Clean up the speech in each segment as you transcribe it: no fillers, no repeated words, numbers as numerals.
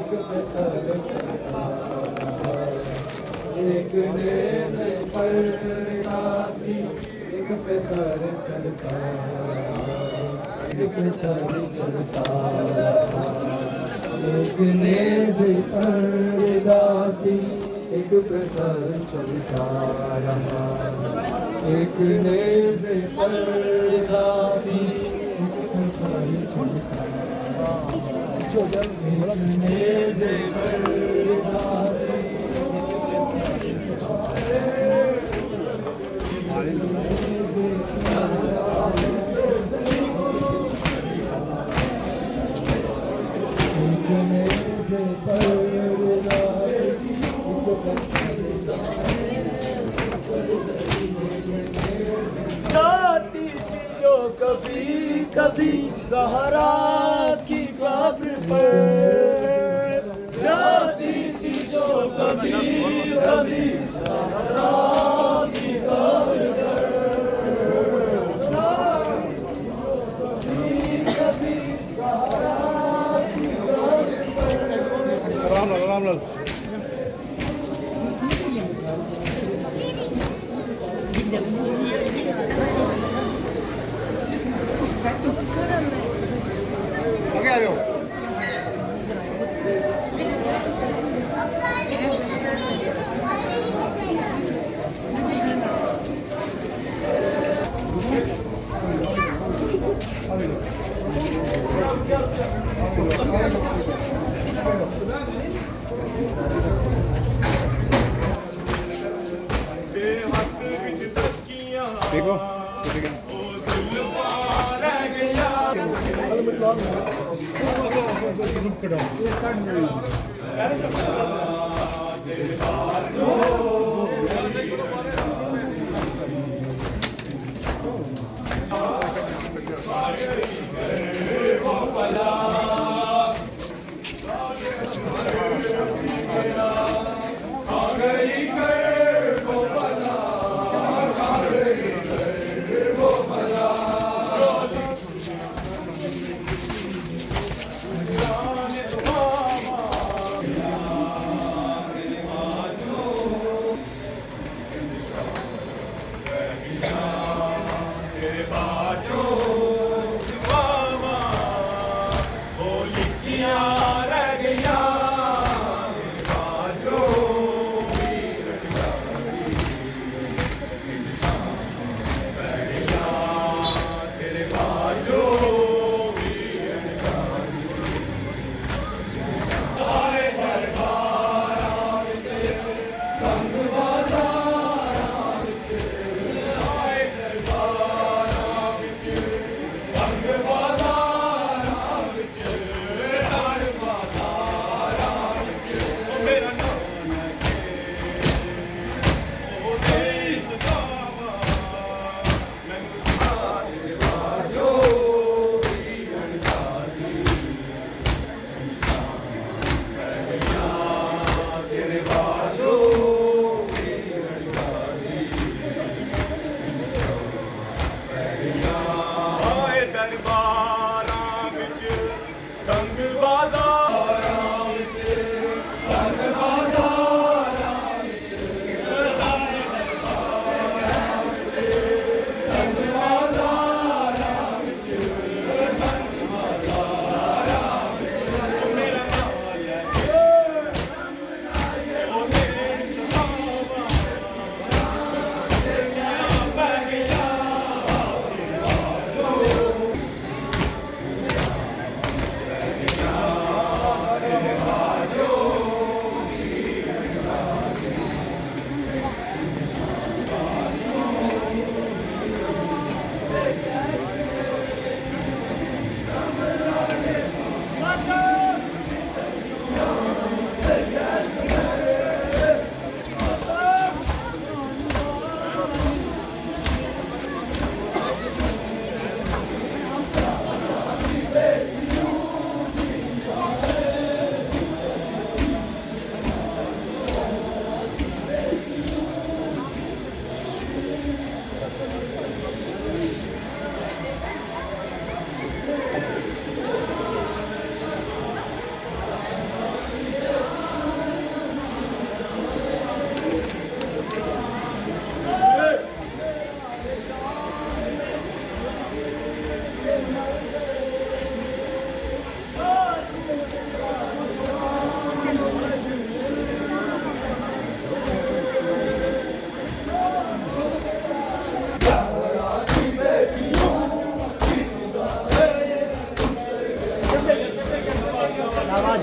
एक नेज़ पर काफी एक पे सर चलता एक पे सर चलता एक नेज़ पर काफी एक पे सर चलता रहा एक नेज़ पर काफी एक पे सर चलता एक नेज़ पर काफी जाती थी जो कभी कभी ज़हरा की कब्र पर जाती थी जो कभी कभी ज़हरा की कब्र पर कभी ज़हरा की कब्र पर रामलाल रामलाल आगे आ जाओ देखो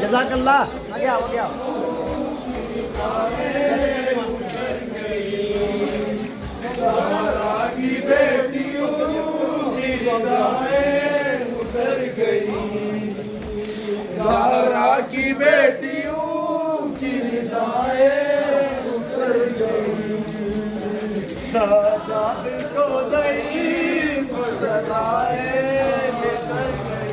जज़ाकल्लाह। आगे आओ आगे आओ। की बेटियों की निगाहें उतर गई, ज़हरा की बेटियों की निगाहें उतर गई, सजाद को ज़ईफ़ सलाएं लेकर गई।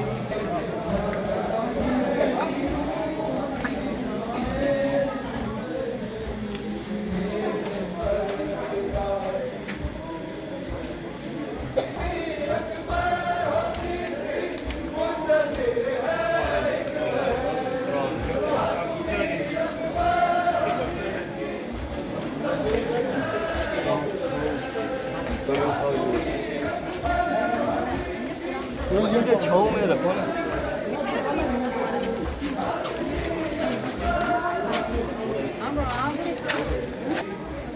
ये छाँव में रखो ना।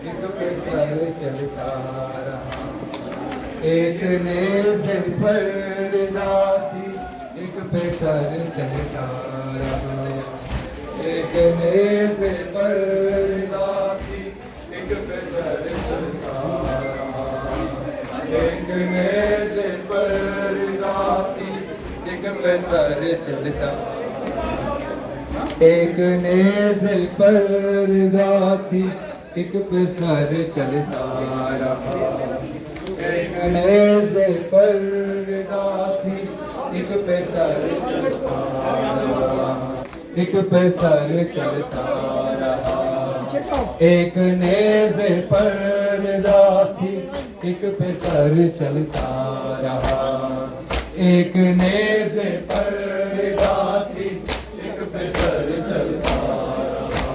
एक पे सर चलता रहा, एक ने सिर पर दाती, एक पे सर चलता रहा, एक ने सिर पर दाती, एक पे सर चलता रहा, एक ने सिर पर दाती, एक पे सर चलता, एक ने सिर पर दाती, एक पे सर चलता रहा, एक ने सिर पर दाती, एक पे सर चलता रहा, एक पे सर चलता रहा, एक ने सिर पर दाती, एक पे सर चलता रहा, एक ने सिर पर दाती, एक पे सर चलता रहा।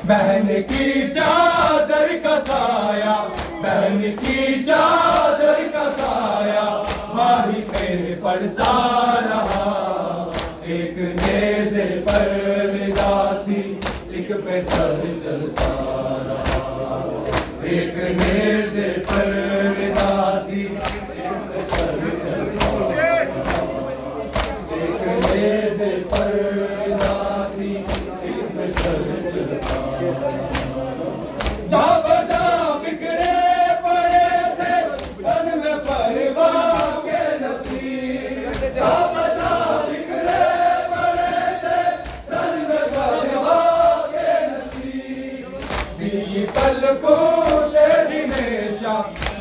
बहन की चादर का साया, बहन की चादर का साया, माही पे पड़ता रहा, एक नेज़े पर दाती, एक पे सर चलता रहा, एक नेज़े पर दाती, एक पे सर चलता रहा, एक नेज़े पर दाती, एक पे सर चलता रहा। जा बजा बिखरे पड़े थे तन में परवाह के नसीब, जा बजा बिखरे पड़े थे तन में परवाह के नसीब, बीली पलकों से हमेशा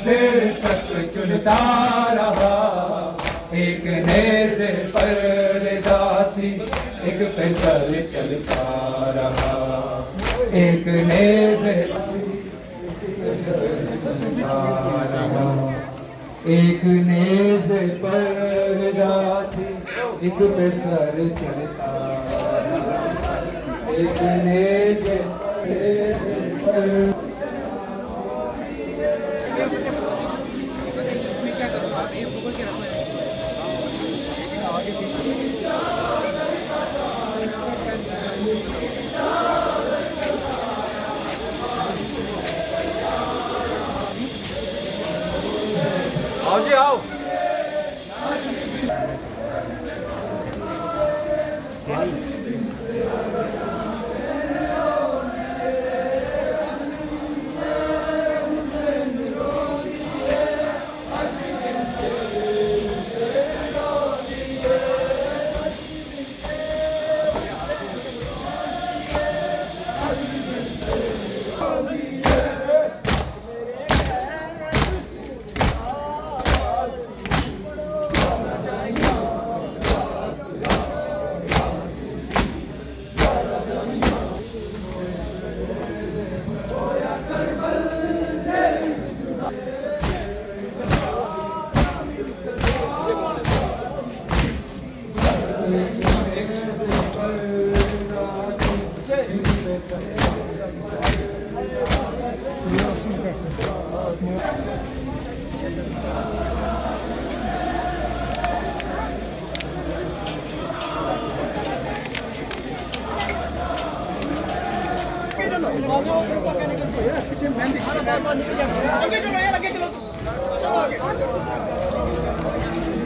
देर तक चुनता रहा, एक नेज़े पर दाती, एक पे सर चलता रहा, एक नेज़े एक नेज़े पर दाती, एक पे सर चलता रहा, एक नेज़े पर आओ जी आओ।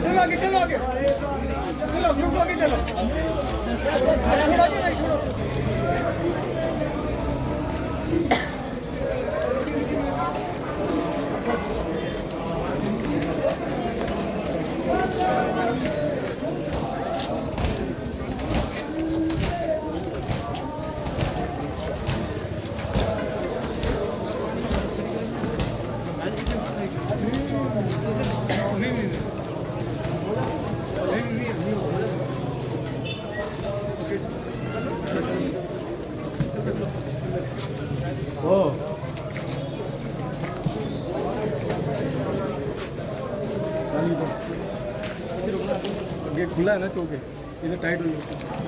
चलो आगे चलो आगे चलो आगे चलो खुला है ना चौके इधर टाइट हो गया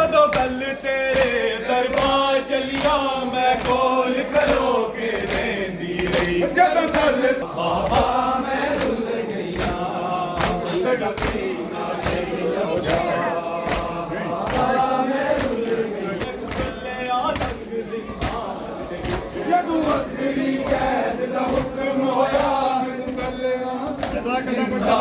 ਜਦੋਂ ਗੱਲ ਤੇਰੇ ਦਰਬਾਰ ਚਲੀਆ ਮੈਂ ਕੋਲ ਖਲੋ ਕੇ ਰਹਿੰਦੀ ਰਹੀ ਜਦੋਂ ਗੱਲ ਬਾਬਾ ਮੈਂ ਰੁੱਲ ਗਈਆਂ ਸਾਡਾ ਸੀਨਾ ਨਹੀਂ ਲੱਗਦਾ ਬਾਬਾ ਮੈਂ ਰੁੱਲ ਗਈਆਂ ਕੱਲੇ ਆ ਤੱਕ ਜ਼ਿੰਦਾ ਜਦੋਂ ਅਖਰੀ ਕੈਦ ਦਾ ਹੁਕਮ ਹੋਇਆ ਮੈਨੂੰ ਕੱਲੇ ਆ ਜਜ਼ਾ ਕੱਲਾ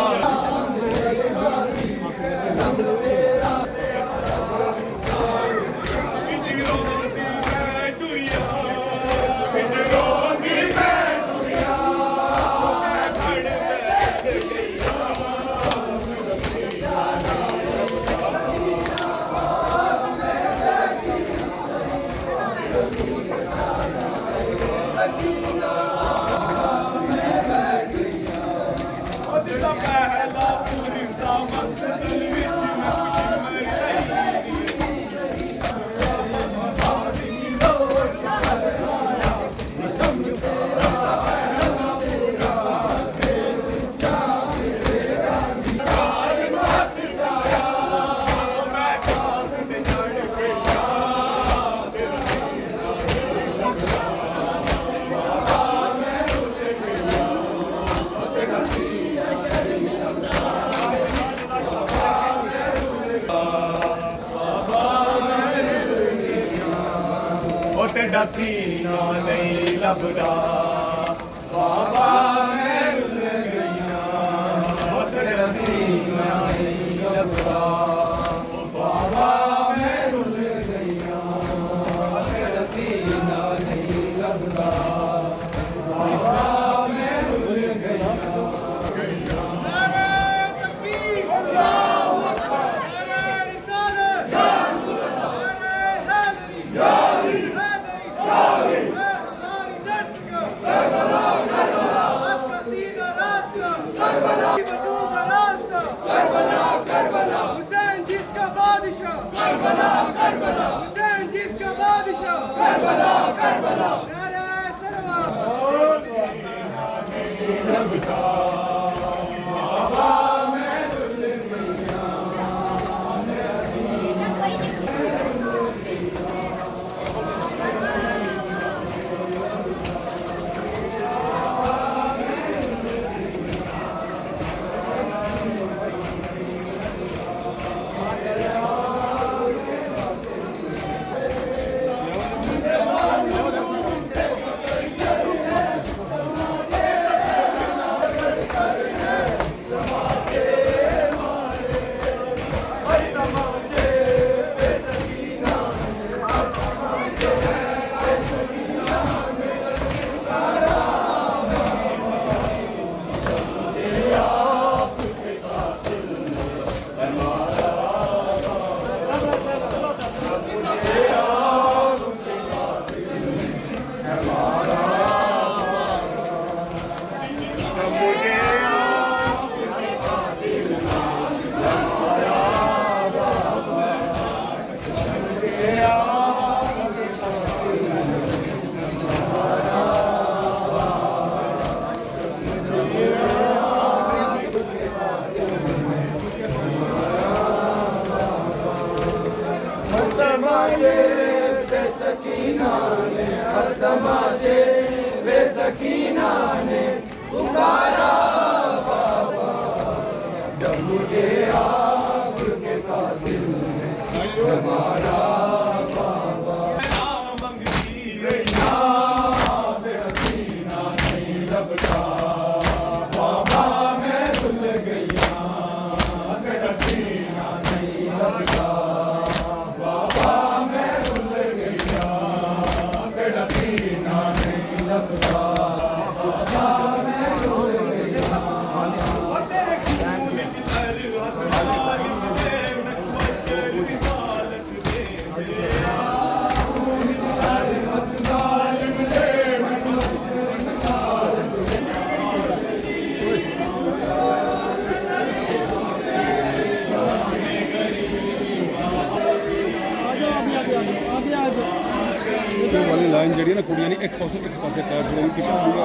ਤੇਰਾ ਸੀਨਾ ਨਹੀਂ ਲੱਭਦਾ ਬਾਬਾ ਮੈਂ ਰੁੱਲ ਗਈਆਂ ਤੇਰਾ ਸੀਨਾ ਨਹੀਂ ਲੱਭਦਾ ਬਾਬਾ ਮੈਂ ਰੁੱਲ ਗਈਆਂ ਤੇਰਾ ਸੀਨਾ ਨਹੀਂ ਲੱਭਦਾ ਬਾਬਾ ਮੈਂ ਰੁੱਲ ਗਈਆਂ ਨਾਰੇ ਤਕਬੀਰ ਅੱਲਾਹੁ ਅਕਬਰ ਨਾਰੇ ਰਿਸਾਲਤ ਯਾ ਰਸੂਲ ਅੱਲਾਹ ਨਾਰੇ ਹੈਦਰੀ हुसैन जिसका बादशाह करबला करबला हुसैन जिसका बादशाह करबला करबला नारे सलवात बाबा मैं रुल गईया तमाचे वे सकीना ने पुकारा बाबा, जब मुझे आग के कातिल ने हमारा बाबा। मंगती रैया तेरा सीना नहीं लगता बाबा, मैं भूल गईया तेरा सीना नहीं लगता बाबा, मैं भूल गईया तेरा सीना नहीं लगता बाबा, मैं भूल गईया। और तेरे खून विच तर हथरालिक दे मचर विसालत दे खून विच तर हथरालिक दे ਵਾਲੀ ਲਾਈਨ ਜਿਹੜੀ ਨਾ ਕੁੜੀਆਂ ਨੇ ਇੱਕ ਪਾਸੇ ਪੈਰ ਜੋੜ ਕੇ ਪਿੱਛੇ ਪੂਰਾ